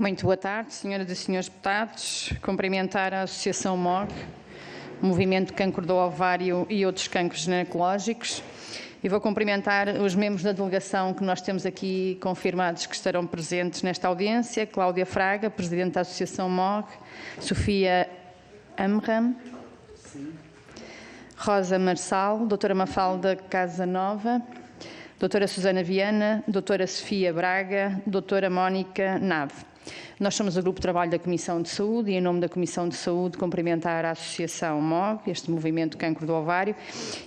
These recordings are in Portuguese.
Muito boa tarde, senhoras e senhores deputados. Cumprimentar a Associação MOG, Movimento Cancro do Ovário e outros cancros ginecológicos. E vou cumprimentar os membros da delegação que nós temos aqui confirmados que estarão presentes nesta audiência. Cláudia Fraga, Presidente da Associação MOG, Sofia Amram, Rosa Marçal, Doutora Mafalda Casanova, Doutora Susana Viana, Doutora Sofia Braga, Doutora Mónica Nave. Nós somos o Grupo de Trabalho da Comissão de Saúde e, em nome da Comissão de Saúde, cumprimentar a Associação MOG, este Movimento Cancro do Ovário,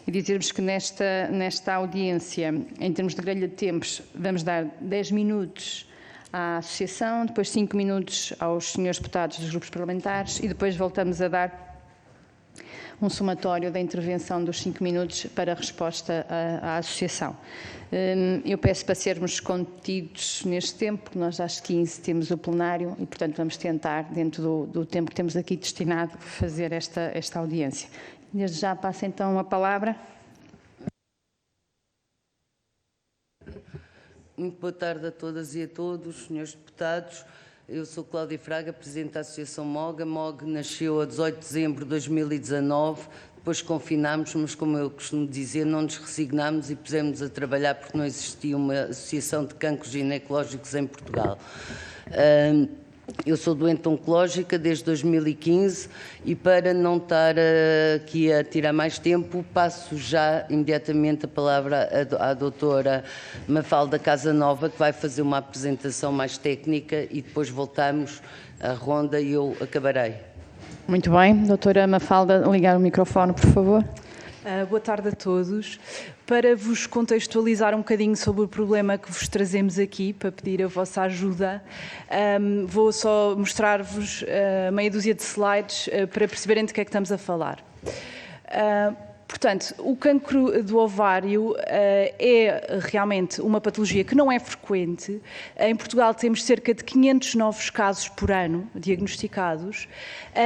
e dizer-vos que nesta audiência, em termos de grelha de tempos, vamos dar 10 minutos à Associação, depois 5 minutos aos senhores deputados dos grupos parlamentares e depois voltamos a dar um somatório da intervenção dos 5 minutos para a resposta à Associação. Eu peço para sermos contidos neste tempo, porque nós às 15 temos o plenário e, portanto, vamos tentar, dentro do tempo que temos aqui destinado, fazer esta audiência. Desde já passo então a palavra. Muito boa tarde a todas e a todos, senhores deputados. Eu sou Cláudia Fraga, Presidente da Associação MOG. A MOG nasceu a 18 de dezembro de 2019, depois confinámos, mas como eu costumo dizer, não nos resignámos e pusemos a trabalhar porque não existia uma associação de cancros ginecológicos em Portugal. Eu sou doente oncológica desde 2015 e, para não estar aqui a tirar mais tempo, passo já imediatamente a palavra à doutora Mafalda Casanova, que vai fazer uma apresentação mais técnica e depois voltamos à ronda e eu acabarei. Muito bem. Doutora Mafalda, ligar o microfone, por favor. Boa tarde a todos. Para vos contextualizar um bocadinho sobre o problema que vos trazemos aqui, para pedir a vossa ajuda, vou só mostrar-vos meia dúzia de slides para perceberem de que é que estamos a falar. Portanto, o cancro do ovário é realmente uma patologia que não é frequente. Em Portugal temos cerca de 500 novos casos por ano diagnosticados,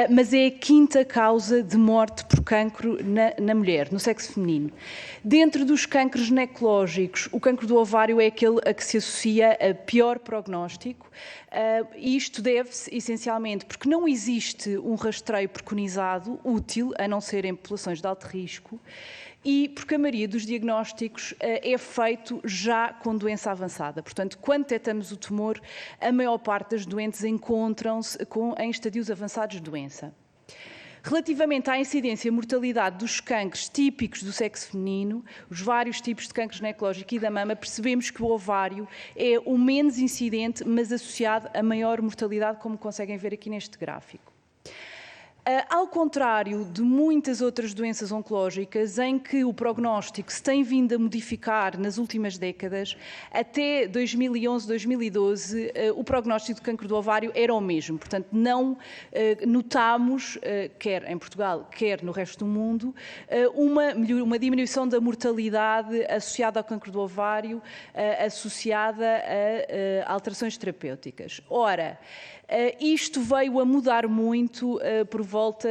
mas é a quinta causa de morte por cancro na mulher, no sexo feminino. Dentro dos cancros ginecológicos, o cancro do ovário é aquele a que se associa a pior prognóstico. Isto deve-se essencialmente porque não existe um rastreio preconizado útil, a não ser em populações de alto risco, e porque a maioria dos diagnósticos é feito já com doença avançada. Portanto, quando detectamos o tumor, a maior parte das doentes encontram-se em estadios avançados de doença. Relativamente à incidência e mortalidade dos cancros típicos do sexo feminino, os vários tipos de cancro ginecológico e da mama, percebemos que o ovário é o menos incidente, mas associado a maior mortalidade, como conseguem ver aqui neste gráfico. Ao contrário de muitas outras doenças oncológicas em que o prognóstico se tem vindo a modificar nas últimas décadas, até 2011, 2012, o prognóstico de cancro do ovário era o mesmo. Portanto, não notamos, quer em Portugal, quer no resto do mundo, uma diminuição da mortalidade associada ao cancro do ovário, associada a alterações terapêuticas. Ora, isto veio a mudar muito por volta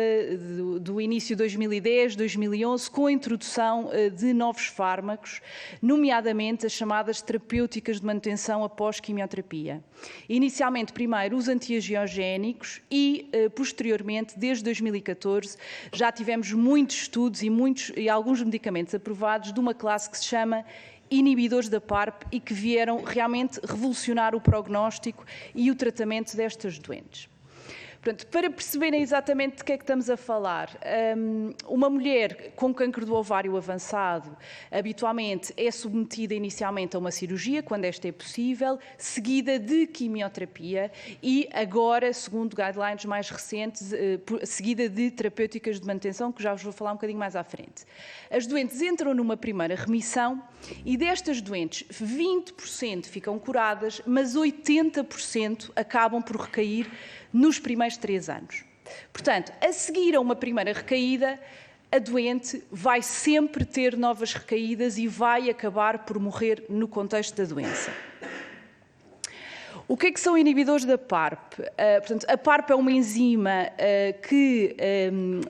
do início de 2010, 2011, com a introdução de novos fármacos, nomeadamente as chamadas terapêuticas de manutenção após quimioterapia. Inicialmente, primeiro, os antiangiogénicos e, posteriormente, desde 2014, já tivemos muitos estudos e alguns medicamentos aprovados de uma classe que se chama inibidores da PARP e que vieram realmente revolucionar o prognóstico e o tratamento destas doentes. Portanto, para perceberem exatamente de que é que estamos a falar, uma mulher com cancro do ovário avançado habitualmente é submetida inicialmente a uma cirurgia, quando esta é possível, seguida de quimioterapia e agora, segundo guidelines mais recentes, seguida de terapêuticas de manutenção, que já vos vou falar um bocadinho mais à frente. As doentes entram numa primeira remissão e destas doentes 20% ficam curadas, mas 80% acabam por recair nos primeiros 3 anos. Portanto, a seguir a uma primeira recaída, a doente vai sempre ter novas recaídas e vai acabar por morrer no contexto da doença. O que é que são inibidores da PARP? Portanto, a PARP é uma enzima que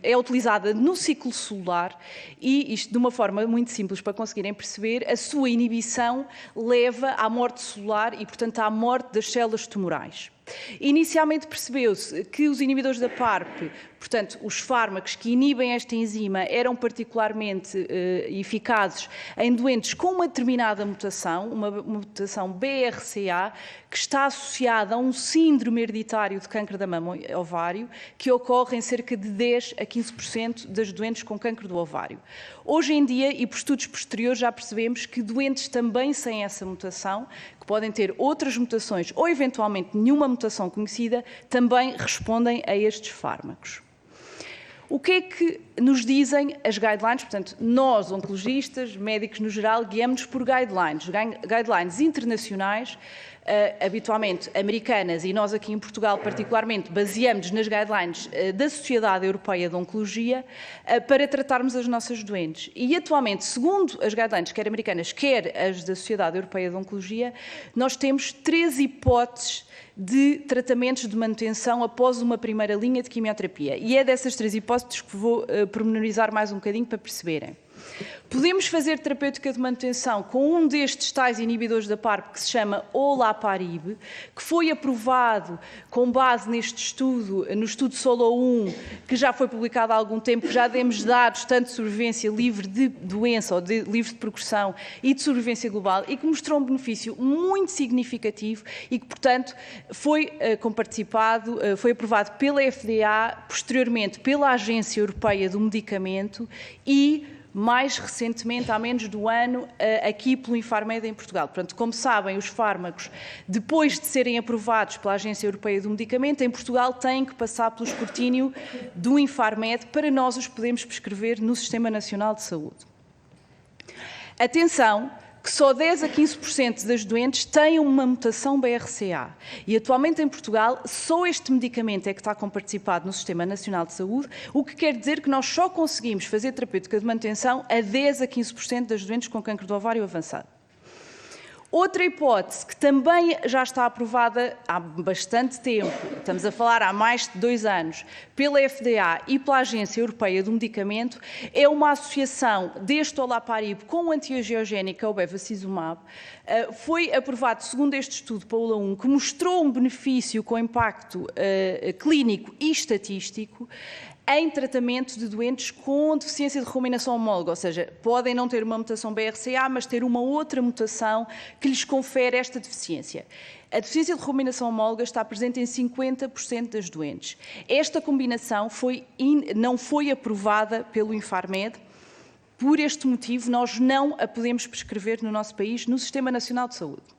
é utilizada no ciclo celular e, isto de uma forma muito simples para conseguirem perceber, a sua inibição leva à morte celular e, portanto, à morte das células tumorais. Inicialmente percebeu-se que os inibidores da PARP, portanto, os fármacos que inibem esta enzima, eram particularmente eficazes em doentes com uma determinada mutação, uma mutação BRCA, que está associada a um síndrome hereditário de câncer da mama e ovário, que ocorre em cerca de 10 a 15% das doentes com câncer do ovário. Hoje em dia, e por estudos posteriores, já percebemos que doentes também sem essa mutação, que podem ter outras mutações ou eventualmente nenhuma mutação conhecida, também respondem a estes fármacos. O que é que nos dizem as guidelines? Portanto, nós, oncologistas, médicos no geral, guiamos-nos por guidelines internacionais, habitualmente americanas, e nós aqui em Portugal particularmente baseamos-nos nas guidelines da Sociedade Europeia de Oncologia para tratarmos as nossas doentes. E atualmente, segundo as guidelines, quer americanas, quer as da Sociedade Europeia de Oncologia, nós temos 3 hipóteses de tratamentos de manutenção após uma primeira linha de quimioterapia. E é dessas 3 hipóteses que vou pormenorizar mais um bocadinho para perceberem. Podemos fazer terapêutica de manutenção com um destes tais inibidores da PARP que se chama olaparib, que foi aprovado com base neste estudo, no estudo SOLO-1, que já foi publicado há algum tempo, que já demos dados tanto de sobrevivência livre de doença ou livre de progressão e de sobrevivência global e que mostrou um benefício muito significativo e que, portanto, foi aprovado pela FDA, posteriormente pela Agência Europeia do Medicamento e mais recentemente, há menos do ano, aqui pelo Infarmed em Portugal. Portanto, como sabem, os fármacos, depois de serem aprovados pela Agência Europeia do Medicamento, em Portugal têm que passar pelo escrutínio do Infarmed para nós os podermos prescrever no Sistema Nacional de Saúde. Atenção, que só 10 a 15% das doentes têm uma mutação BRCA. E atualmente em Portugal, só este medicamento é que está comparticipado no Sistema Nacional de Saúde, o que quer dizer que nós só conseguimos fazer terapêutica de manutenção a 10 a 15% das doentes com câncer do ovário avançado. Outra hipótese, que também já está aprovada há bastante tempo, estamos a falar há mais de 2 anos, pela FDA e pela Agência Europeia do Medicamento, é uma associação deste olaparib com o antiangiogénico, o bevacizumab. Foi aprovado, segundo este estudo, PAOLA-1, que mostrou um benefício com impacto clínico e estatístico em tratamento de doentes com deficiência de recombinação homóloga, ou seja, podem não ter uma mutação BRCA, mas ter uma outra mutação que lhes confere esta deficiência. A deficiência de recombinação homóloga está presente em 50% das doentes. Esta combinação não foi aprovada pelo Infarmed. Por este motivo, nós não a podemos prescrever no nosso país, no Sistema Nacional de Saúde.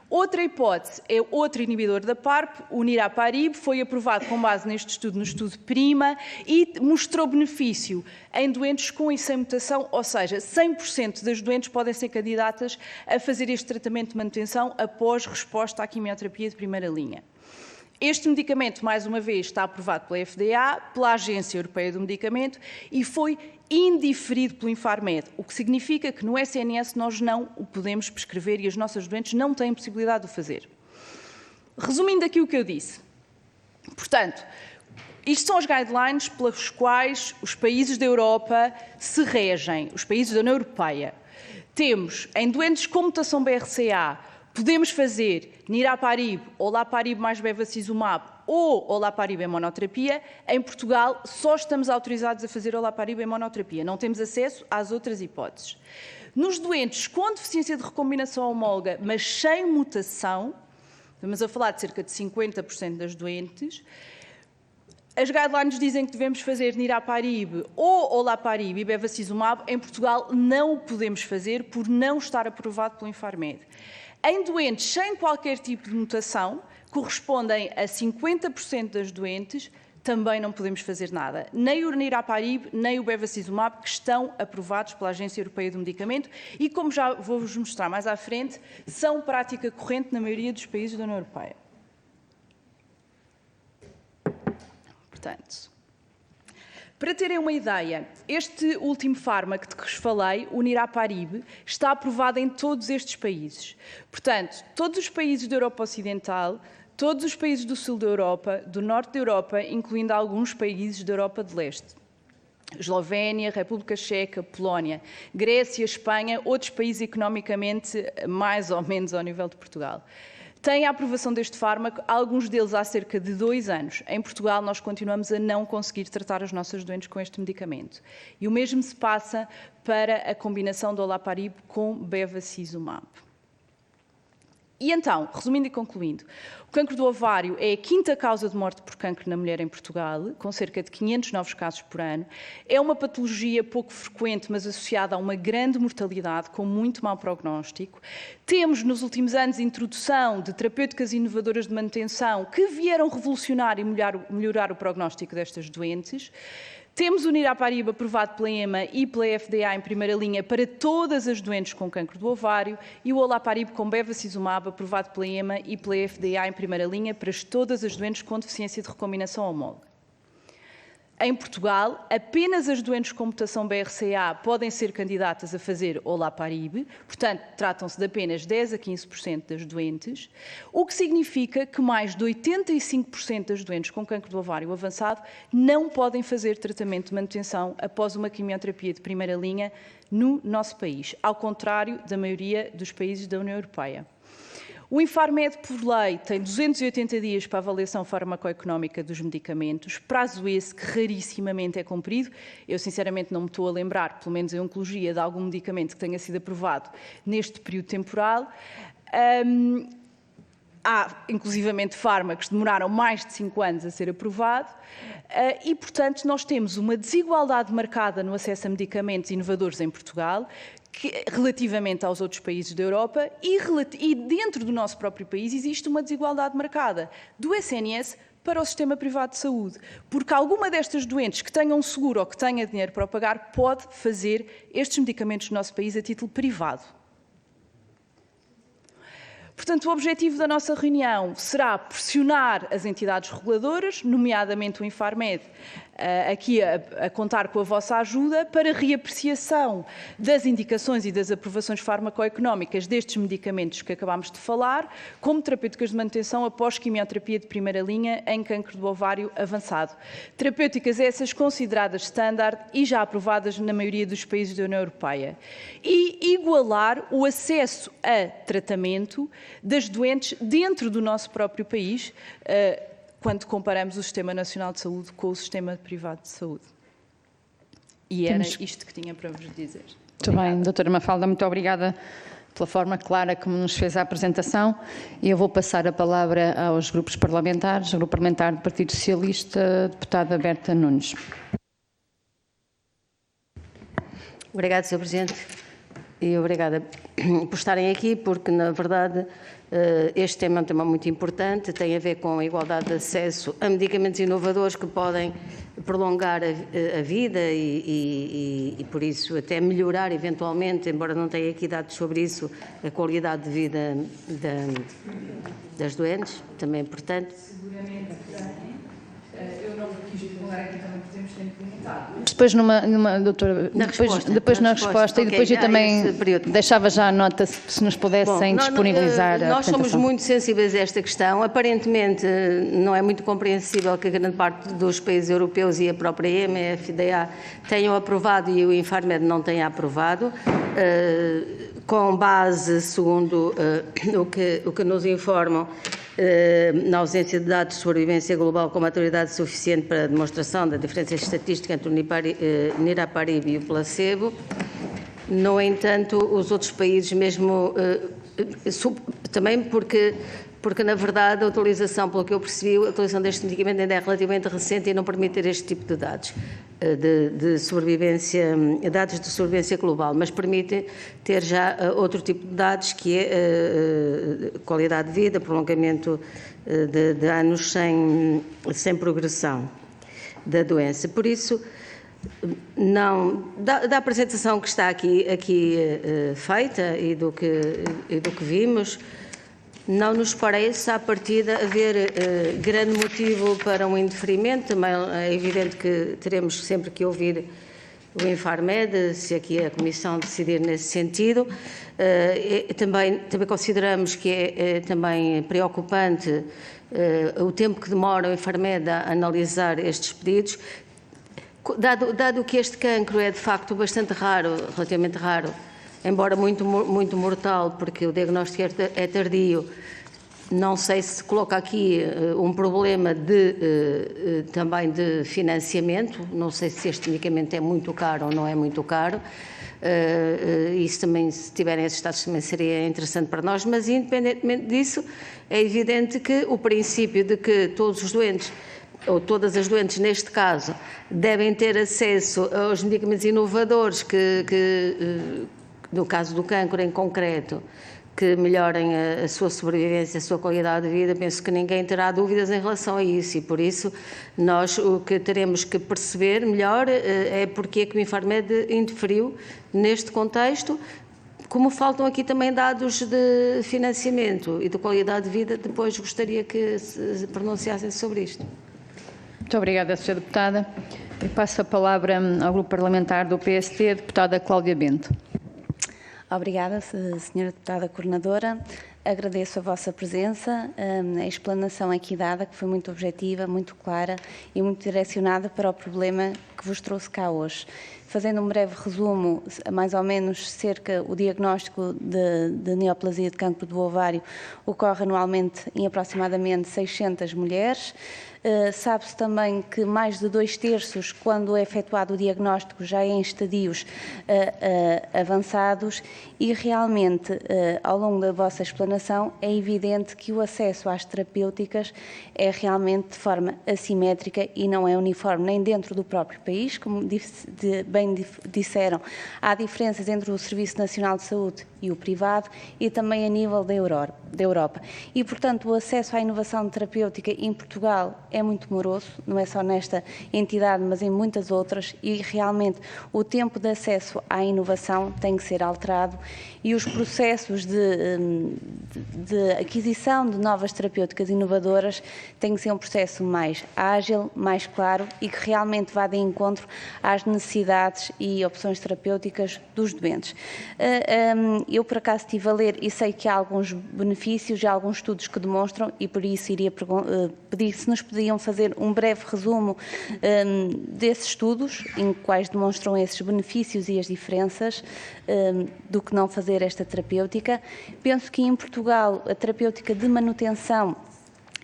Outra hipótese é outro inibidor da PARP, o niraparib, foi aprovado com base neste estudo, no estudo PRIMA, e mostrou benefício em doentes com e sem mutação, ou seja, 100% das doentes podem ser candidatas a fazer este tratamento de manutenção após resposta à quimioterapia de primeira linha. Este medicamento, mais uma vez, está aprovado pela FDA, pela Agência Europeia do Medicamento e foi indiferido pelo Infarmed, o que significa que no SNS nós não o podemos prescrever e as nossas doentes não têm possibilidade de o fazer. Resumindo aqui o que eu disse. Portanto, isto são as guidelines pelas quais os países da Europa se regem, os países da União Europeia. Temos, em doentes com mutação BRCA, podemos fazer niraparib, olaparib mais bevacizumab ou olaparib em monoterapia. Em Portugal, só estamos autorizados a fazer olaparib em monoterapia. Não temos acesso às outras hipóteses. Nos doentes com deficiência de recombinação homóloga, mas sem mutação, estamos a falar de cerca de 50% das doentes, as guidelines dizem que devemos fazer niraparib ou olaparib e bevacizumab. Em Portugal, não o podemos fazer por não estar aprovado pelo Infarmed. Em doentes sem qualquer tipo de mutação, correspondem a 50% das doentes, também não podemos fazer nada. Nem o niraparib, nem o bevacizumab, que estão aprovados pela Agência Europeia do Medicamento e, como já vou-vos mostrar mais à frente, são prática corrente na maioria dos países da União Europeia. Portanto, para terem uma ideia, este último fármaco de que vos falei, o niraparib, está aprovado em todos estes países. Portanto, todos os países da Europa Ocidental, todos os países do sul da Europa, do norte da Europa, incluindo alguns países da Europa de leste. Eslovénia, República Checa, Polónia, Grécia, Espanha, outros países economicamente mais ou menos ao nível de Portugal. têm a aprovação deste fármaco, alguns deles há cerca de 2 anos. Em Portugal, nós continuamos a não conseguir tratar as nossas doentes com este medicamento. E o mesmo se passa para a combinação do olaparib com bevacizumab. E então, resumindo e concluindo, o cancro do ovário é a 5ª causa de morte por cancro na mulher em Portugal, com cerca de 500 novos casos por ano. É uma patologia pouco frequente, mas associada a uma grande mortalidade, com muito mau prognóstico. Temos, nos últimos anos, introdução de terapêuticas inovadoras de manutenção que vieram revolucionar e melhorar o prognóstico destas doentes. Temos o niraparib aprovado pela EMA e pela FDA em primeira linha para todas as doentes com cancro do ovário e o olaparib com bevacizumab aprovado pela EMA e pela FDA em primeira linha para todas as doentes com deficiência de recombinação homóloga. Em Portugal, apenas as doentes com mutação BRCA podem ser candidatas a fazer olaparib, portanto, tratam-se de apenas 10 a 15% das doentes, o que significa que mais de 85% das doentes com cancro do ovário avançado não podem fazer tratamento de manutenção após uma quimioterapia de primeira linha no nosso país, ao contrário da maioria dos países da União Europeia. O Infarmed, por lei, tem 280 dias para a avaliação farmacoeconómica dos medicamentos, prazo esse que rarissimamente é cumprido. Eu, sinceramente, não me estou a lembrar, pelo menos em oncologia, de algum medicamento que tenha sido aprovado neste período temporal. Há, inclusivamente, fármacos que demoraram mais de 5 anos a ser aprovado e, portanto, nós temos uma desigualdade marcada no acesso a medicamentos inovadores em Portugal, relativamente aos outros países da Europa e dentro do nosso próprio país existe uma desigualdade marcada do SNS para o sistema privado de saúde, porque alguma destas doentes que tenham um seguro ou que tenha dinheiro para o pagar pode fazer estes medicamentos no nosso país a título privado. Portanto, o objetivo da nossa reunião será pressionar as entidades reguladoras, nomeadamente o Infarmed, aqui a contar com a vossa ajuda, para reapreciação das indicações e das aprovações farmacoeconómicas destes medicamentos que acabámos de falar, como terapêuticas de manutenção após quimioterapia de primeira linha em cancro do ovário avançado. Terapêuticas essas consideradas standard e já aprovadas na maioria dos países da União Europeia. E igualar o acesso a tratamento das doentes dentro do nosso próprio país, quando comparamos o Sistema Nacional de Saúde com o Sistema Privado de Saúde. E era isto que tinha para vos dizer. Muito bem, doutora Mafalda, muito obrigada pela forma clara como nos fez a apresentação. E eu vou passar a palavra aos grupos parlamentares, ao Grupo Parlamentar do Partido Socialista, a deputada Berta Nunes. Obrigada, Sr. Presidente, e obrigada por estarem aqui, porque, na verdade, este tema é um tema muito importante, tem a ver com a igualdade de acesso a medicamentos inovadores que podem prolongar a vida e, por isso, até melhorar, eventualmente, embora não tenha aqui dados sobre isso, a qualidade de vida das doentes, também é importante. Seguramente, eu não quis prolongar aqui também, podemos ter implementado. Depois, doutora, depois na resposta e depois eu também deixava já a nota se nos pudessem disponibilizar a Nós somos muito sensíveis a esta questão. Aparentemente, não é muito compreensível que a grande parte dos países europeus e a própria EMA e a FDA tenham aprovado e o Infarmed não tenha aprovado, com base, segundo o que nos informam, na ausência de dados de sobrevivência global com maturidade suficiente para a demonstração da diferença estatística entre o niraparib e o placebo. No entanto, os outros países mesmo, também porque, na verdade, a utilização, pelo que eu percebi, a utilização deste medicamento ainda é relativamente recente e não permite ter este tipo de dados de sobrevivência, dados de sobrevivência global, mas permite ter já outro tipo de dados, que é qualidade de vida, prolongamento de anos sem progressão da doença. Por isso, da apresentação que está aqui feita e do que vimos, não nos parece, à partida, haver grande motivo para um indeferimento. Também é evidente que teremos sempre que ouvir o Infarmed, se aqui a Comissão decidir nesse sentido. Também consideramos que é também preocupante o tempo que demora o Infarmed a analisar estes pedidos. Dado que este cancro é, de facto, bastante raro, relativamente raro, embora muito mortal, porque o diagnóstico é tardio, Não sei se coloca aqui um problema também de financiamento, não sei se este medicamento é muito caro ou não é muito caro. Isso também, se tiverem esses dados, também seria interessante para nós, mas independentemente disso, é evidente que o princípio de que todos os doentes, ou todas as doentes neste caso, devem ter acesso aos medicamentos inovadores no caso do cancro em concreto, que melhorem a sua sobrevivência, a sua qualidade de vida, penso que ninguém terá dúvidas em relação a isso, e por isso nós o que teremos que perceber melhor é porque é que o Infarmed interferiu neste contexto. Como faltam aqui também dados de financiamento e de qualidade de vida, depois gostaria que se pronunciassem sobre isto. Muito obrigada, Sra. Deputada. Eu passo a palavra ao Grupo Parlamentar do PST, a deputada Cláudia Bento. Obrigada, Sra. Deputada Coordenadora. Agradeço a vossa presença, a explanação aqui dada, que foi muito objetiva, muito clara e muito direcionada para o problema que vos trouxe cá hoje. Fazendo um breve resumo, mais ou menos o diagnóstico de neoplasia de cancro do ovário ocorre anualmente em aproximadamente 600 mulheres. Sabe-se também que mais de 2/3, quando é efetuado o diagnóstico, já é em estadios avançados e realmente, ao longo da vossa explanação, é evidente que o acesso às terapêuticas é realmente de forma assimétrica e não é uniforme nem dentro do próprio país, como bem disseram, há diferenças entre o Serviço Nacional de Saúde e o privado e também a nível da Europa. E, portanto, o acesso à inovação terapêutica em Portugal é muito moroso, não é só nesta entidade, mas em muitas outras, e realmente o tempo de acesso à inovação tem que ser alterado e os processos de aquisição de novas terapêuticas inovadoras têm que ser um processo mais ágil, mais claro e que realmente vá de encontro às necessidades e opções terapêuticas dos doentes. Eu, por acaso, estive a ler e sei que há alguns benefícios e alguns estudos que demonstram, e por isso iria pedir se nos podiam fazer um breve resumo desses estudos, em quais demonstram esses benefícios e as diferenças do que não fazer esta terapêutica. Penso que em Portugal a terapêutica de manutenção,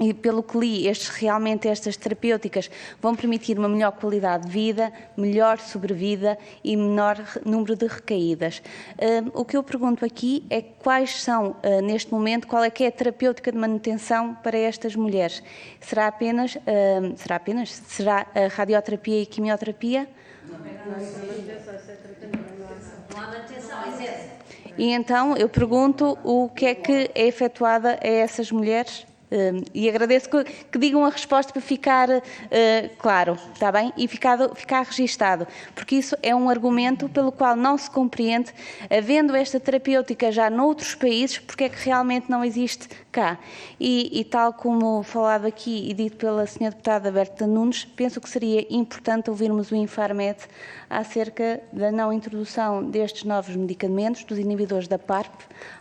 e pelo que li, estas terapêuticas vão permitir uma melhor qualidade de vida, melhor sobrevida e menor número de recaídas. O que eu pergunto aqui é quais são, neste momento, qual é que é a terapêutica de manutenção para estas mulheres? Será a radioterapia e quimioterapia? Não há manutenção, exerce. E então eu pergunto o que é efetuada a essas mulheres? E agradeço que digam a resposta para ficar claro, está bem? E ficar registado, porque isso é um argumento pelo qual não se compreende, havendo esta terapêutica já noutros países, porque é que realmente não existe cá. E tal como falado aqui e dito pela Sra. Deputada Berta Nunes, penso que seria importante ouvirmos o Infarmed acerca da não introdução destes novos medicamentos, dos inibidores da PARP,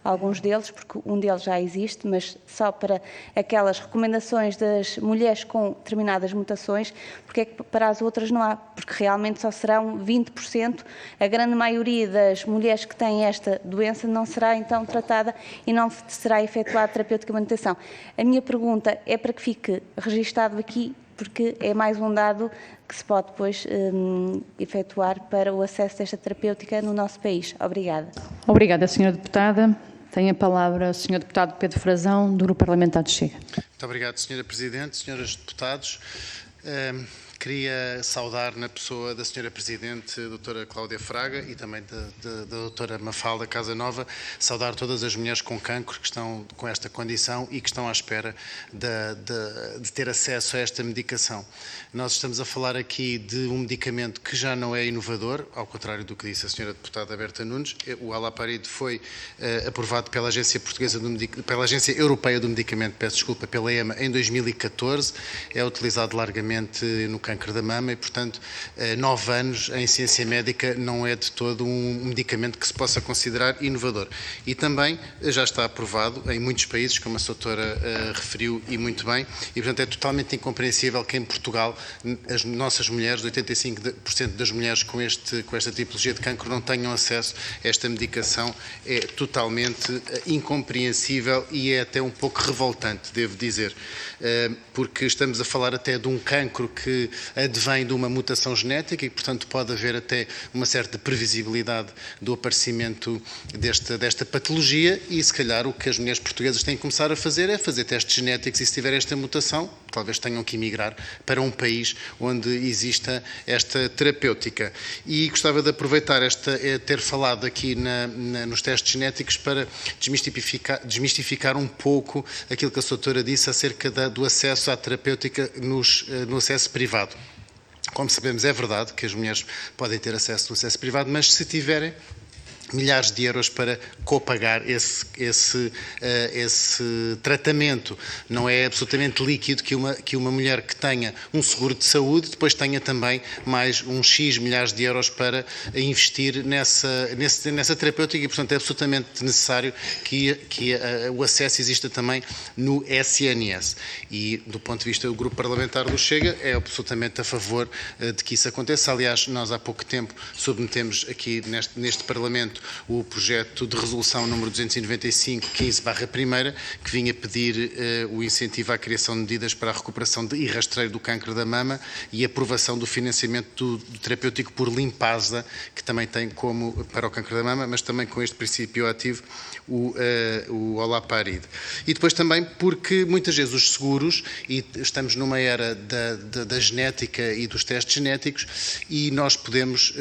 alguns deles, porque um deles já existe, mas só para aquelas recomendações das mulheres com determinadas mutações, porque é que para as outras não há, porque realmente só serão 20%, a grande maioria das mulheres que têm esta doença não será então tratada e não será efetuada terapêutica de manutenção. A minha pergunta é para que fique registado aqui, porque é mais um dado que se pode depois efetuar para o acesso desta terapêutica no nosso país. Obrigada. Obrigada, Sra. Deputada. Tem a palavra o Sr. Deputado Pedro Frazão, do Grupo Parlamentar de Chega. Muito obrigado, Sra. Presidente, Srs. Deputados. Queria saudar na pessoa da Sra. Presidente, doutora Cláudia Fraga, e também da doutora Mafalda Casanova, saudar todas as mulheres com cancro que estão com esta condição e que estão à espera de ter acesso a esta medicação. Nós estamos a falar aqui de um medicamento que já não é inovador, ao contrário do que disse a Sra. Deputada Berta Nunes. O Alaparide foi aprovado pela Agência Europeia do Medicamento, pela EMA, em 2014, é utilizado largamente no cancro câncer da mama e, portanto, 9 anos em ciência médica não é de todo um medicamento que se possa considerar inovador. E também já está aprovado em muitos países, como a doutora referiu e muito bem, e, portanto, é totalmente incompreensível que em Portugal as nossas mulheres, 85% das mulheres com esta tipologia de cancro não tenham acesso a esta medicação. É totalmente incompreensível e é até um pouco revoltante, devo dizer, porque estamos a falar até de um cancro que advém de uma mutação genética e, portanto, pode haver até uma certa previsibilidade do aparecimento desta patologia e, se calhar, o que as mulheres portuguesas têm que começar a fazer é fazer testes genéticos e, se tiver esta mutação, talvez tenham que emigrar para um país onde exista esta terapêutica. E gostava de aproveitar ter falado aqui nos testes genéticos para desmistificar um pouco aquilo que a doutora disse acerca do acesso à terapêutica no acesso privado. Como sabemos, é verdade que as mulheres podem ter acesso no acesso privado, mas se tiverem milhares de euros para copagar esse tratamento. Não é absolutamente líquido que uma mulher que tenha um seguro de saúde depois tenha também mais um X milhares de euros para investir nessa terapêutica e, portanto, é absolutamente necessário que o acesso exista também no SNS. E, do ponto de vista do Grupo Parlamentar do Chega, é absolutamente a favor de que isso aconteça. Aliás, nós há pouco tempo submetemos aqui neste Parlamento o projeto de resolução número 295/15/1, que vinha pedir o incentivo à criação de medidas para a recuperação e rastreio do cancro da mama e aprovação do financiamento do terapêutico por limpasa, que também tem como, para o cancro da mama, mas também com este princípio ativo, o olaparib. E depois também porque muitas vezes os seguros, e estamos numa era da genética e dos testes genéticos, e nós podemos,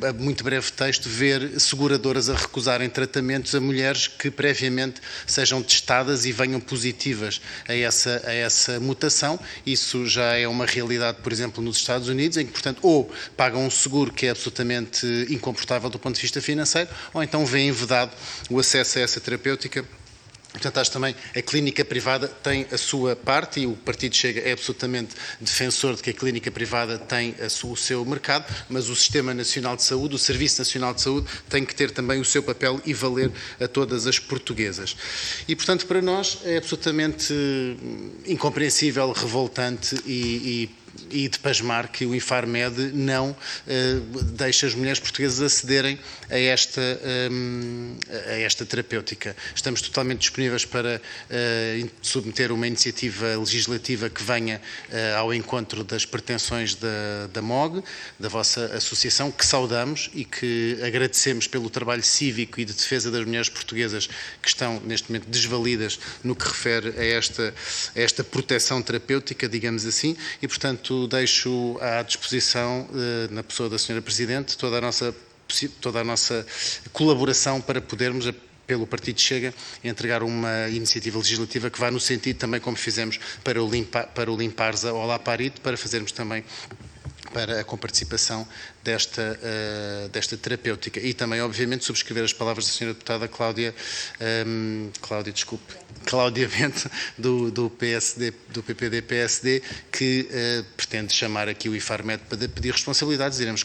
a muito breve texto, ver seguradoras a recusarem tratamentos a mulheres que previamente sejam testadas e venham positivas a essa mutação. Isso já é uma realidade, por exemplo, nos Estados Unidos, em que, portanto, ou pagam um seguro que é absolutamente incomportável do ponto de vista financeiro, ou então vêem vedado o acesso a essa terapêutica. Portanto, acho também a clínica privada tem a sua parte e o Partido Chega é absolutamente defensor de que a clínica privada tem o seu mercado, mas o Sistema Nacional de Saúde, o Serviço Nacional de Saúde, tem que ter também o seu papel e valer a todas as portuguesas. E, portanto, para nós é absolutamente incompreensível, revoltante e de pasmar que o Infarmed não deixa as mulheres portuguesas acederem a esta terapêutica. Estamos totalmente disponíveis para submeter uma iniciativa legislativa que venha ao encontro das pretensões da MOG, da vossa associação, que saudamos e que agradecemos pelo trabalho cívico e de defesa das mulheres portuguesas que estão neste momento desvalidas no que refere a esta proteção terapêutica, digamos assim, e, portanto, deixo à disposição, na pessoa da Sra. Presidente, toda a nossa colaboração para podermos, pelo Partido Chega, entregar uma iniciativa legislativa que vá no sentido também, como fizemos para o Limparsa ou olaparib, para fazermos também para a comparticipação desta terapêutica. E também, obviamente, subscrever as palavras da Sra. Deputada Cláudia Bento, do PSD, do PPD-PSD, que pretende chamar aqui o Infarmed para pedir responsabilidades. Iremos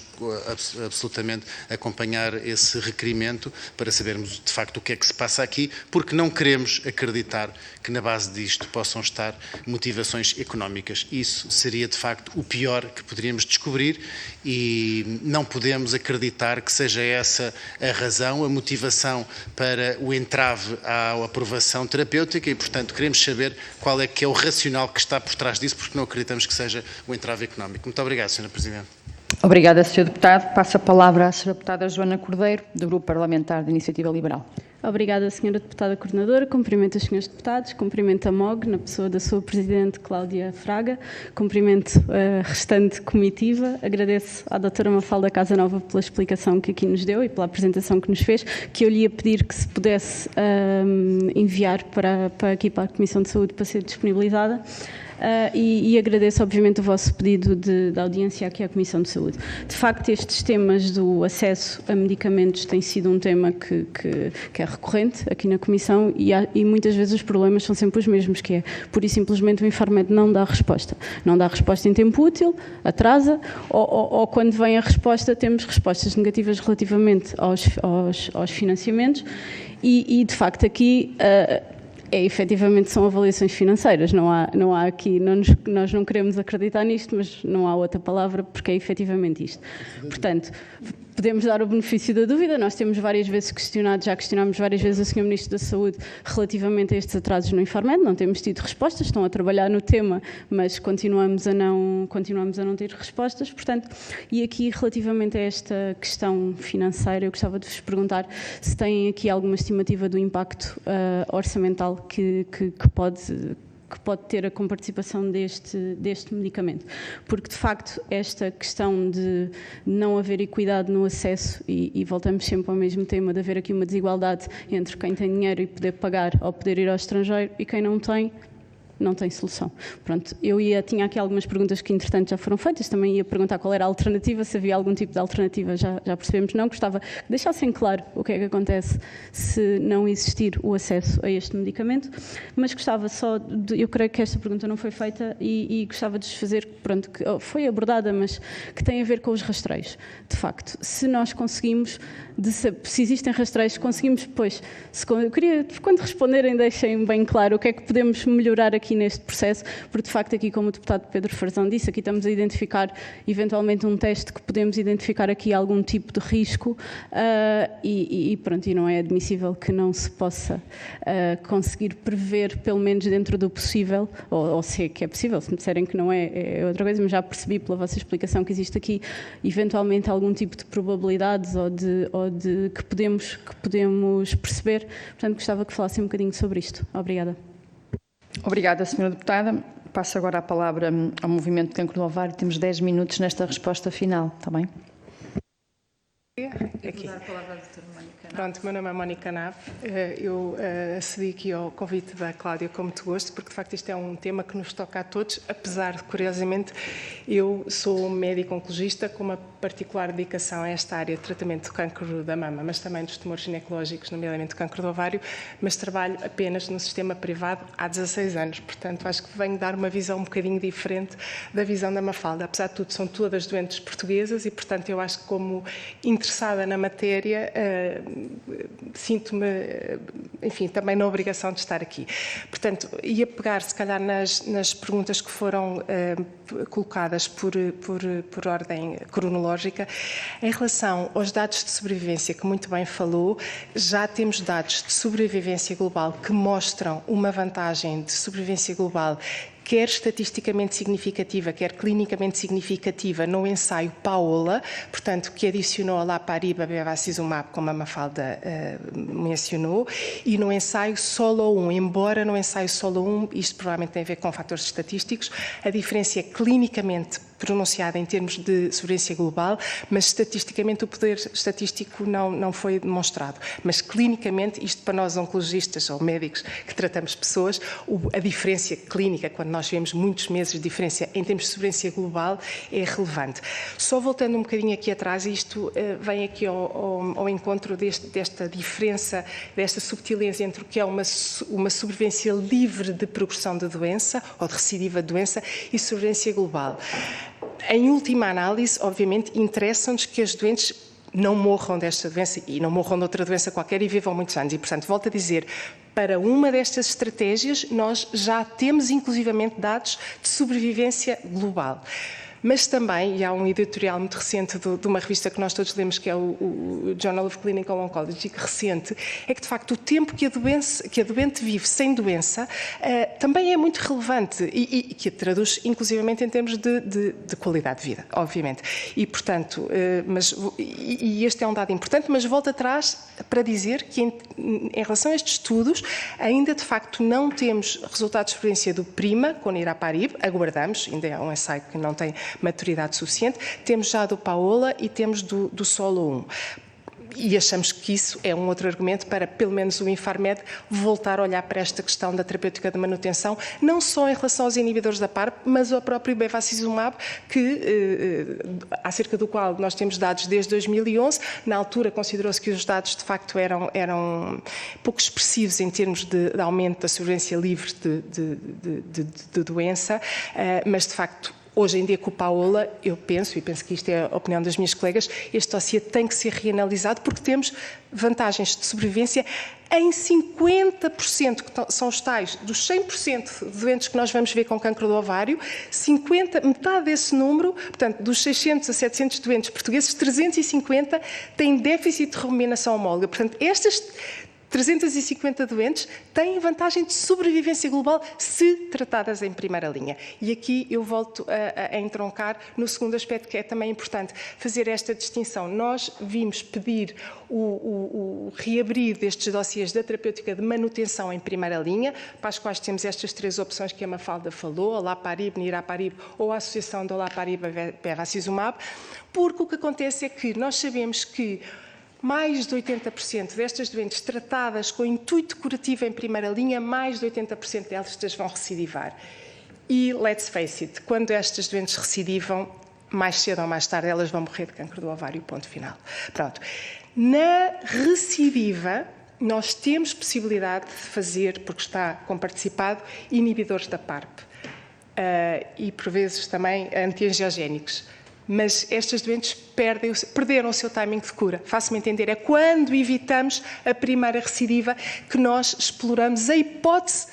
absolutamente acompanhar esse requerimento para sabermos, de facto, o que é que se passa aqui, porque não queremos acreditar que na base disto possam estar motivações económicas. Isso seria, de facto, o pior que poderíamos descobrir e não podemos acreditar que seja essa a razão, a motivação para o entrave à aprovação terapêutica e, portanto, queremos saber qual é que é o racional que está por trás disso, porque não acreditamos que seja o entrave económico. Muito obrigado, Sra. Presidente. Obrigada, Sr. Deputado. Passo a palavra à Sra. Deputada Joana Cordeiro, do Grupo Parlamentar da Iniciativa Liberal. Obrigada, Sra. Deputada Coordenadora. Cumprimento os Srs. Deputados, cumprimento a MOG, na pessoa da sua Presidente Cláudia Fraga, cumprimento a restante comitiva, agradeço à Dra. Mafalda Casanova pela explicação que aqui nos deu e pela apresentação que nos fez, que eu lhe ia pedir que se pudesse enviar aqui para a Comissão de Saúde para ser disponibilizada. e agradeço, obviamente, o vosso pedido de audiência aqui à Comissão de Saúde. De facto, estes temas do acesso a medicamentos tem sido um tema que é recorrente aqui na Comissão e muitas vezes os problemas são sempre os mesmos, que é, pura e simplesmente, o Infarmed não dá resposta. Não dá resposta em tempo útil, atrasa, ou quando vem a resposta, temos respostas negativas relativamente aos financiamentos e de facto, aqui... efetivamente são avaliações financeiras, não há aqui, nós não queremos acreditar nisto, mas não há outra palavra porque é efetivamente isto. Portanto, podemos dar o benefício da dúvida, nós temos várias vezes já questionámos várias vezes o Sr. Ministro da Saúde relativamente a estes atrasos no Infarmed, não temos tido respostas, estão a trabalhar no tema, mas continuamos a não ter respostas, portanto, e aqui relativamente a esta questão financeira, eu gostava de vos perguntar se têm aqui alguma estimativa do impacto orçamental que pode ter a comparticipação deste medicamento. Porque, de facto, esta questão de não haver equidade no acesso, e voltamos sempre ao mesmo tema, de haver aqui uma desigualdade entre quem tem dinheiro e poder pagar ou poder ir ao estrangeiro e quem não tem solução. Pronto, tinha aqui algumas perguntas que, entretanto, já foram feitas, também ia perguntar qual era a alternativa, se havia algum tipo de alternativa, já percebemos, não, gostava que deixassem claro o que é que acontece se não existir o acesso a este medicamento, mas gostava eu creio que esta pergunta não foi feita e gostava de vos fazer, pronto, que foi abordada, mas que tem a ver com os rastreios. De facto, se nós conseguimos, se existem rastreios, conseguimos depois, eu queria, quando responderem, deixem bem claro o que é que podemos melhorar aqui neste processo, porque de facto aqui, como o deputado Pedro Farzão disse, aqui estamos a identificar eventualmente um teste que podemos identificar aqui algum tipo de risco e não é admissível que não se possa conseguir prever, pelo menos dentro do possível, ou se é que é possível, se me disserem que não é outra coisa, mas já percebi pela vossa explicação que existe aqui eventualmente algum tipo de probabilidades ou de que podemos perceber, portanto gostava que falassem um bocadinho sobre isto. Obrigada. Obrigada, Sra. Deputada. Passo agora a palavra ao Movimento de Cancro do Ovário. Temos 10 minutos nesta resposta final, está bem? Aqui. Pronto, meu nome é Mónica Nave. Eu acedi aqui ao convite da Cláudia com muito gosto, porque de facto isto é um tema que nos toca a todos, apesar de, curiosamente, eu sou médico oncologista com uma particular dedicação a esta área de tratamento do cancro da mama, mas também dos tumores ginecológicos, nomeadamente do cancro do ovário, mas trabalho apenas no sistema privado há 16 anos. Portanto, acho que venho dar uma visão um bocadinho diferente da visão da Mafalda. Apesar de tudo, são todas doentes portuguesas e, portanto, eu acho que como interessada na matéria, sinto-me, enfim, também na obrigação de estar aqui. Portanto, ia pegar, se calhar, nas perguntas que foram colocadas por ordem cronológica. Em relação aos dados de sobrevivência, que muito bem falou, já temos dados de sobrevivência global que mostram uma vantagem de sobrevivência global quer estatisticamente significativa, quer clinicamente significativa, no ensaio PAOLA, portanto, que adicionou a Laparib a bevacizumab, como a Mafalda mencionou, e no ensaio SOLO-1, embora no ensaio SOLO-1, isto provavelmente tem a ver com fatores estatísticos, a diferença é clinicamente pronunciada em termos de sobrevivência global, mas estatisticamente o poder estatístico não foi demonstrado. Mas clinicamente, isto para nós oncologistas ou médicos que tratamos pessoas, a diferença clínica, quando nós vemos muitos meses de diferença em termos de sobrevivência global, é relevante. Só voltando um bocadinho aqui atrás, isto vem aqui ao encontro desta diferença, desta subtileza entre o que é uma sobrevivência livre de progressão da doença ou de recidiva de doença e sobrevivência global. Em última análise, obviamente, interessa-nos que as doentes não morram desta doença e não morram de outra doença qualquer e vivam muitos anos. E, portanto, volto a dizer, para uma destas estratégias, nós já temos, inclusivamente, dados de sobrevivência global. Mas também, e há um editorial muito recente de uma revista que nós todos lemos, que é o Journal of Clinical Oncology, recente, é que, de facto, o tempo que a doente vive sem doença também é muito relevante e que a traduz, inclusivamente, em termos de qualidade de vida, obviamente. E, portanto, e este é um dado importante, mas volto atrás para dizer que, em relação a estes estudos, ainda, de facto, não temos resultados de experiência do PRIMA, com niraparib, aguardamos, ainda é um ensaio que não tem maturidade suficiente, temos já do PAOLA e temos do SOLO-1. E achamos que isso é um outro argumento para, pelo menos, o Infarmed voltar a olhar para esta questão da terapêutica de manutenção, não só em relação aos inibidores da PARP, mas ao próprio bevacizumab, acerca do qual nós temos dados desde 2011. Na altura considerou-se que os dados, de facto, eram pouco expressivos em termos de aumento da sobrevivência livre de doença, mas, de facto, hoje em dia, com o Paola, eu penso, e penso que isto é a opinião das minhas colegas, este dossiê tem que ser reanalisado porque temos vantagens de sobrevivência em 50%, que são os tais dos 100% de doentes que nós vamos ver com cancro do ovário, metade desse número, portanto, dos 600 a 700 doentes portugueses, 350 têm déficit de rebobinação homóloga. Portanto, estas 350 doentes têm vantagem de sobrevivência global se tratadas em primeira linha. E aqui eu volto a entroncar no segundo aspecto, que é também importante fazer esta distinção. Nós vimos pedir o reabrir destes dossiês da terapêutica de manutenção em primeira linha, para as quais temos estas 3 opções que a Mafalda falou, olaparib, niraparib ou a associação de olaparib e bevacizumab, porque o que acontece é que nós sabemos que mais de 80% destas doentes tratadas com intuito curativo em primeira linha, mais de 80% delas vão recidivar. E, let's face it, quando estas doentes recidivam, mais cedo ou mais tarde elas vão morrer de cancro do ovário, ponto final. Pronto. Na recidiva, nós temos possibilidade de fazer, porque está comparticipado, inibidores da PARP. E, por vezes, também antiangiogénicos. Mas estas doentes perderam o seu timing de cura. Faço-me entender, é quando evitamos a primeira recidiva que nós exploramos a hipótese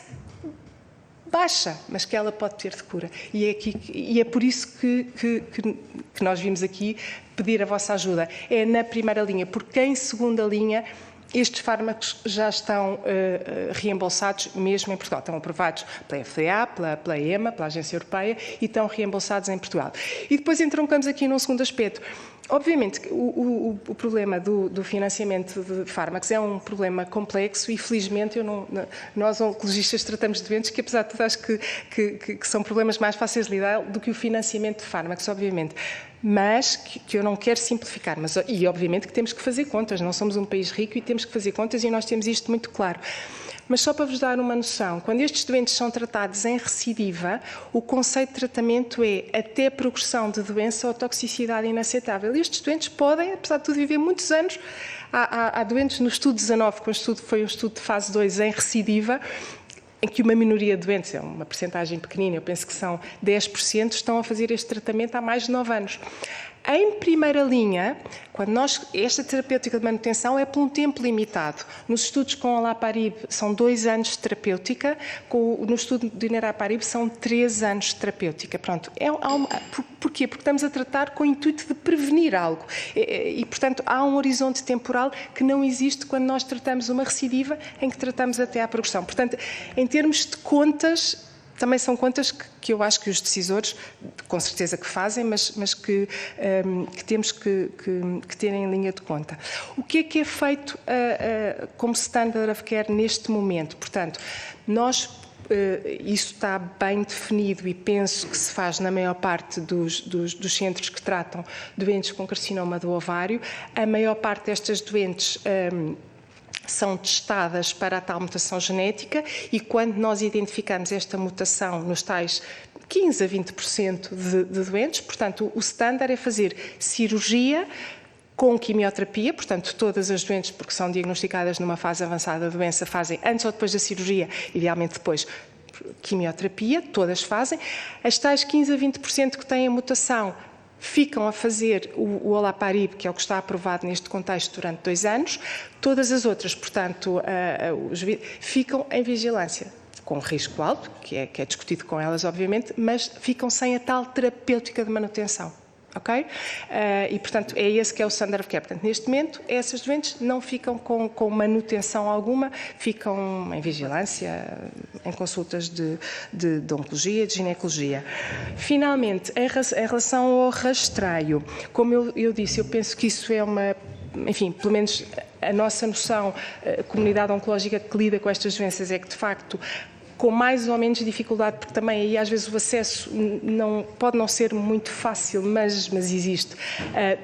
baixa, mas que ela pode ter de cura. E é por isso que nós vimos aqui pedir a vossa ajuda. É na primeira linha, porque em segunda linha estes fármacos já estão reembolsados mesmo em Portugal. Estão aprovados pela FDA, pela EMA, pela Agência Europeia, e estão reembolsados em Portugal. E depois entroncamos aqui num segundo aspecto. Obviamente, o problema do financiamento de fármacos é um problema complexo e, felizmente, nós oncologistas tratamos de doentes que, apesar de tudo, acho que são problemas mais fáceis de lidar do que o financiamento de fármacos, obviamente. Mas, que eu não quero simplificar, e obviamente que temos que fazer contas, não somos um país rico e temos que fazer contas e nós temos isto muito claro. Mas só para vos dar uma noção, quando estes doentes são tratados em recidiva, o conceito de tratamento é até progressão de doença ou toxicidade inaceitável. Estes doentes podem, apesar de tudo, viver muitos anos. Há doentes no estudo 19, que foi um estudo de fase 2 em recidiva, em que uma minoria de doentes, é uma percentagem pequenina, eu penso que são 10%, estão a fazer este tratamento há mais de 9 anos. Em primeira linha, esta terapêutica de manutenção é por um tempo limitado. Nos estudos com olaparib são 2 anos de terapêutica, no estudo de niraparib são 3 anos de terapêutica. Pronto. Porquê? Porque estamos a tratar com o intuito de prevenir algo. E, portanto, há um horizonte temporal que não existe quando nós tratamos uma recidiva, em que tratamos até à progressão. Portanto, em termos de contas, também são contas que eu acho que os decisores, com certeza que fazem, mas que temos que ter em linha de conta. O que é feito como standard of care neste momento? Portanto, isso está bem definido e penso que se faz na maior parte dos centros que tratam doentes com carcinoma do ovário. A maior parte destas doentes são testadas para a tal mutação genética e quando nós identificamos esta mutação nos tais 15 a 20% de doentes, portanto, o standard é fazer cirurgia com quimioterapia, portanto, todas as doentes, porque são diagnosticadas numa fase avançada da doença, fazem antes ou depois da cirurgia, idealmente depois, quimioterapia, todas fazem. As tais 15 a 20% que têm a mutação ficam a fazer o olaparib, que é o que está aprovado neste contexto durante 2 anos. Todas as outras, portanto, ficam em vigilância, com risco alto, que é discutido com elas, obviamente, mas ficam sem a tal terapêutica de manutenção. Ok? E, portanto, é esse que é o standard of care. Portanto, neste momento, essas doentes não ficam com manutenção alguma, ficam em vigilância, em consultas de oncologia, de ginecologia. Finalmente, em relação ao rastreio, como eu disse, eu penso que isso é enfim, pelo menos a nossa noção, a comunidade oncológica que lida com estas doenças é que, de facto, com mais ou menos dificuldade, porque também aí às vezes o acesso pode não ser muito fácil, mas existe.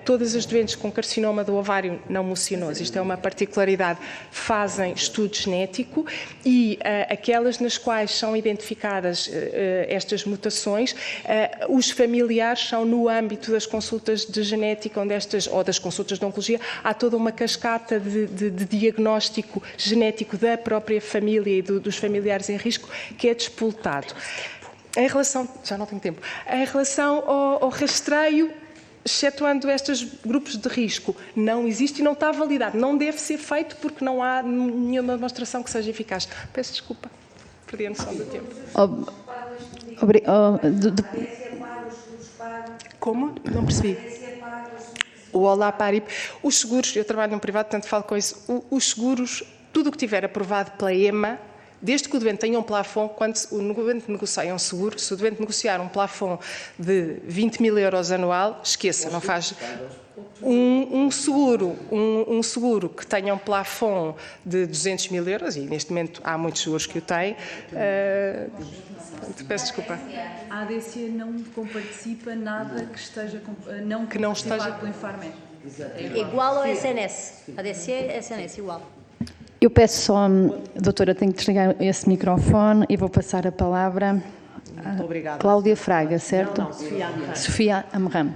Todas as doentes com carcinoma do ovário não mucinoso, isto é uma particularidade, fazem estudo genético e aquelas nas quais são identificadas estas mutações, os familiares são no âmbito das consultas de genética ou das consultas de oncologia, há toda uma cascata de diagnóstico genético da própria família e dos familiares em risco que é despoltado. Em relação, já não tenho tempo, em relação ao rastreio, excetuando estes grupos de risco, não existe e não está validado. Não deve ser feito porque não há nenhuma demonstração que seja eficaz. Peço desculpa, perdi a noção do tempo. Como? Não percebi. O Olá Parip. Os seguros, eu trabalho num privado, portanto falo com isso. Os seguros, tudo o que tiver aprovado pela EMA, desde que o doente tenha um plafond, quando o doente negocia um seguro, se o doente negociar um plafond de 20 mil euros anual, esqueça, não faz... Um seguro que tenha um plafond de 200 mil euros, e neste momento há muitos seguros que o têm, peço desculpa. A ADC não comparticipa nada que esteja pelo Infarmed. Igual ao SNS. ADC, SNS, igual. Eu peço só, doutora, tenho que desligar esse microfone e vou passar a palavra a Cláudia Fraga, certo? Não, Sofia Amram. Sofia Amram.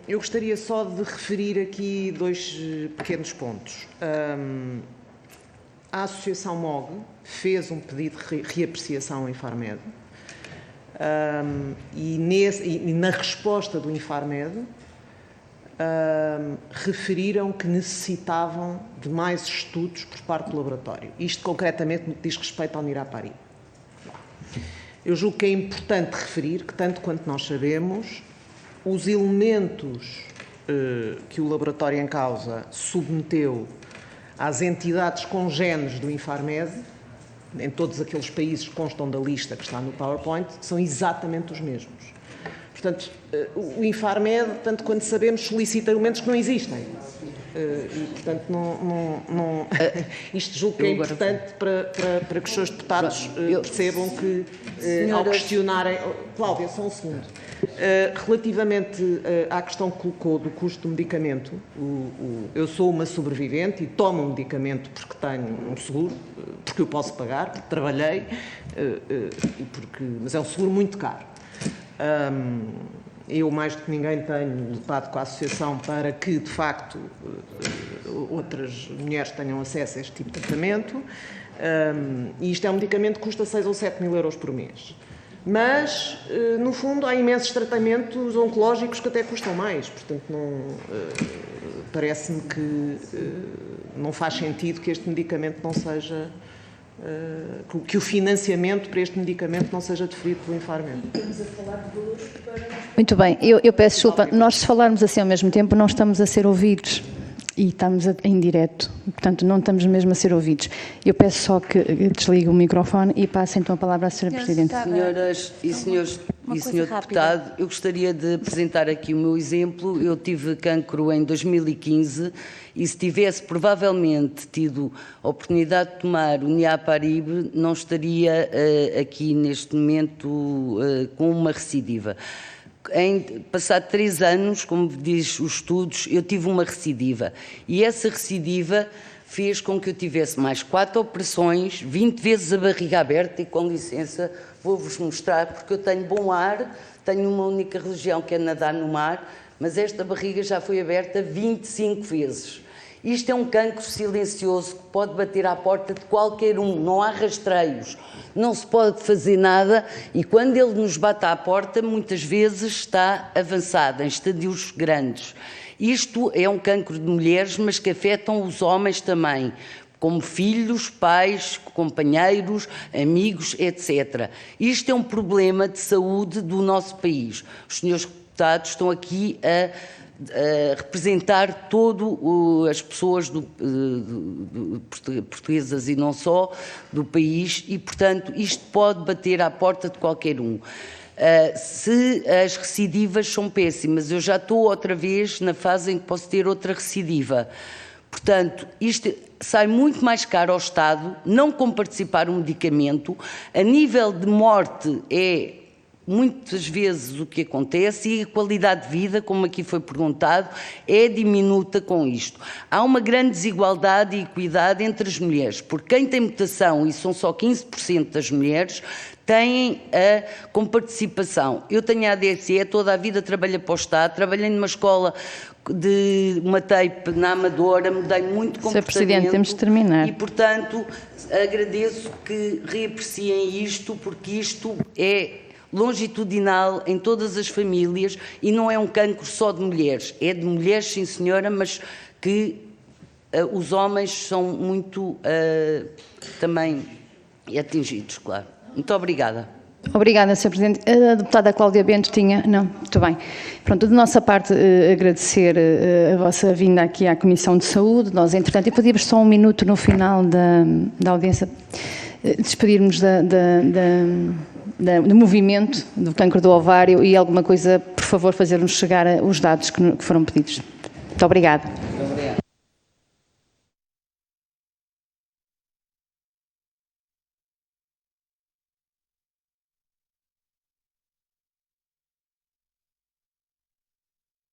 Eu gostaria só de referir aqui 2 pequenos pontos. A Associação MOG fez um pedido de reapreciação ao Infarmed e na resposta do Infarmed referiram que necessitavam de mais estudos por parte do laboratório. Isto concretamente no que diz respeito ao Niraparib. Eu julgo que é importante referir que, tanto quanto nós sabemos, os elementos que o laboratório em causa submeteu às entidades congêneres do Infarmed, em todos aqueles países que constam da lista que está no PowerPoint, são exatamente os mesmos. Portanto, o Infarmed, tanto quanto sabemos, solicita elementos que não existem. E, portanto, isto julgo que é importante para que os seus deputados percebam que, ao questionarem... Cláudia, só um segundo. Relativamente à questão que colocou do custo do medicamento, eu sou uma sobrevivente e tomo um medicamento porque tenho um seguro, porque eu posso pagar, porque trabalhei, mas é um seguro muito caro. Eu, mais do que ninguém, tenho lutado com a Associação para que, de facto, outras mulheres tenham acesso a este tipo de tratamento. E isto é um medicamento que custa 6 ou 7 mil euros por mês. Mas, no fundo, há imensos tratamentos oncológicos que até custam mais. Portanto, parece-me que não faz sentido que este medicamento não seja... que o financiamento para este medicamento não seja deferido pelo Infarmed. Muito bem, eu peço desculpa, nós se falarmos assim ao mesmo tempo não estamos a ser ouvidos e estamos em direto, portanto não estamos mesmo a ser ouvidos. Eu peço só que desligue o microfone e passe então a palavra à Sra. Presidente. Senhoras e senhores e senhor deputado, eu gostaria de apresentar aqui o meu exemplo. Eu tive cancro em 2015 e se tivesse provavelmente tido a oportunidade de tomar o Niraparib, não estaria aqui neste momento com uma recidiva. Passado 3 anos, como diz os estudos, eu tive uma recidiva e essa recidiva fez com que eu tivesse mais 4 operações, 20 vezes a barriga aberta e, com licença, vou-vos mostrar, porque eu tenho bom ar, tenho uma única religião que é nadar no mar, mas esta barriga já foi aberta 25 vezes. Isto é um cancro silencioso que pode bater à porta de qualquer um, não há rastreios, não se pode fazer nada e quando ele nos bate à porta, muitas vezes está avançado, em estadios grandes. Isto é um cancro de mulheres, mas que afetam os homens também, como filhos, pais, companheiros, amigos, etc. Isto é um problema de saúde do nosso país. Os senhores deputados estão aqui a representar todas as pessoas portuguesas e não só do país e, portanto, isto pode bater à porta de qualquer um. Se as recidivas são péssimas, eu já estou outra vez na fase em que posso ter outra recidiva. Portanto, isto sai muito mais caro ao Estado, não comparticipar um medicamento. A nível de morte é muitas vezes o que acontece, e a qualidade de vida, como aqui foi perguntado, é diminuta com isto. Há uma grande desigualdade e equidade entre as mulheres, porque quem tem mutação, e são só 15% das mulheres, têm a comparticipação. Eu tenho a ADSE, toda a vida trabalhei para o Estado, trabalhei numa escola de uma TAPE na Amadora, mudei muito comportamento. Sr. Presidente, temos de terminar. E, portanto, agradeço que reapreciem isto, porque isto é longitudinal em todas as famílias e não é um cancro só de mulheres. É de mulheres, sim senhora, mas que os homens são muito também atingidos, claro. Muito obrigada. Obrigada, Sr. Presidente. A deputada Cláudia Bento tinha... Não, muito bem. Pronto, de nossa parte, agradecer a vossa vinda aqui à Comissão de Saúde. Nós, entretanto, e podíamos só um minuto no final da audiência, despedirmos do movimento do cancro do ovário e alguma coisa, por favor, fazer-nos chegar os dados que foram pedidos. Muito obrigada.